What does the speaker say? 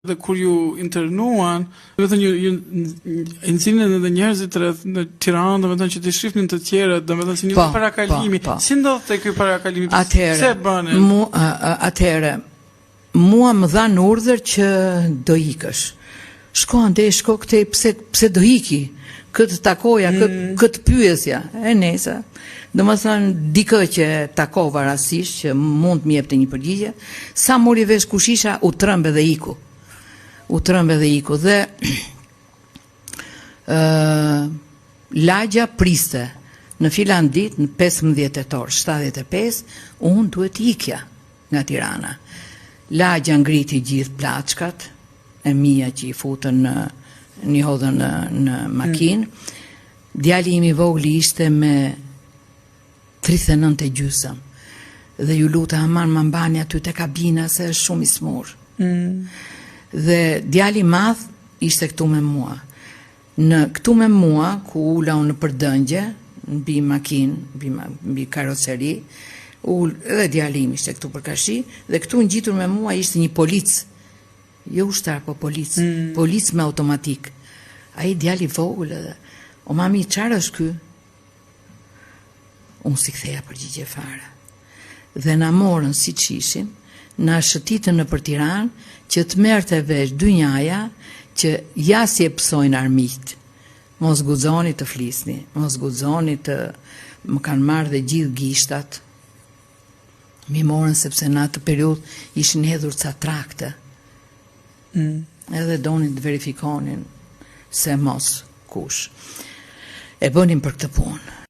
Dhe kur ju internuan, do të thënë ju nxinin edhe njerëzit rreth në Tiranë, do të thënë që të shifnin të tjerët, do të thënë si një parakalimi. Si ndodhte ky parakalimi? Pse bënë? Atëherë, mua më dhan urdhër që do ikësh. Shko ande, shko këtej, pse do iki? Këtë takoja, këtë pyesja, e nesa. Do më thënë, dikë që takova rastisht, që mund të më jepte një përgjigje, sa mori vesh kush isha, u trembe dhe iku. Dhe lagja priste në Filandit në 15 tetor 75, unë duhet ikja nga Tirana. Lagja ngriti gjithë plaçkat e mia që i futën një hodhën në makinë. Djali imi vogli ishte me 39 e gjysëm dhe ju luta aman më mbani aty te kabina se është shumë i smur. Dhe djali madh ishte këtu me mua. Këtu me mua, ku ula unë në përdëngje, mbi makinë, mbi karoceri, edhe djali im ishte këtu për kashi, dhe këtu në gjitur me mua ishte një polic, jo ushtar, po polic me automatik. Ai djali vogël edhe, o mami, qarë është ky? Unë si ktheja përgjigje fare. Dhe na morën si që ishim, na shëtitën në për Tiranë, që të merrte vesh dynjaja, që ja si e pësojnë armiqt. Mos guxoni të flisni, mos guxoni të më kanë marrë dhe gjithë gishtat. Mi morën sepse në atë periudhë ishin hedhur ca trakte. Edhe donin të verifikonin se mos kush. E bënin për këtë punë.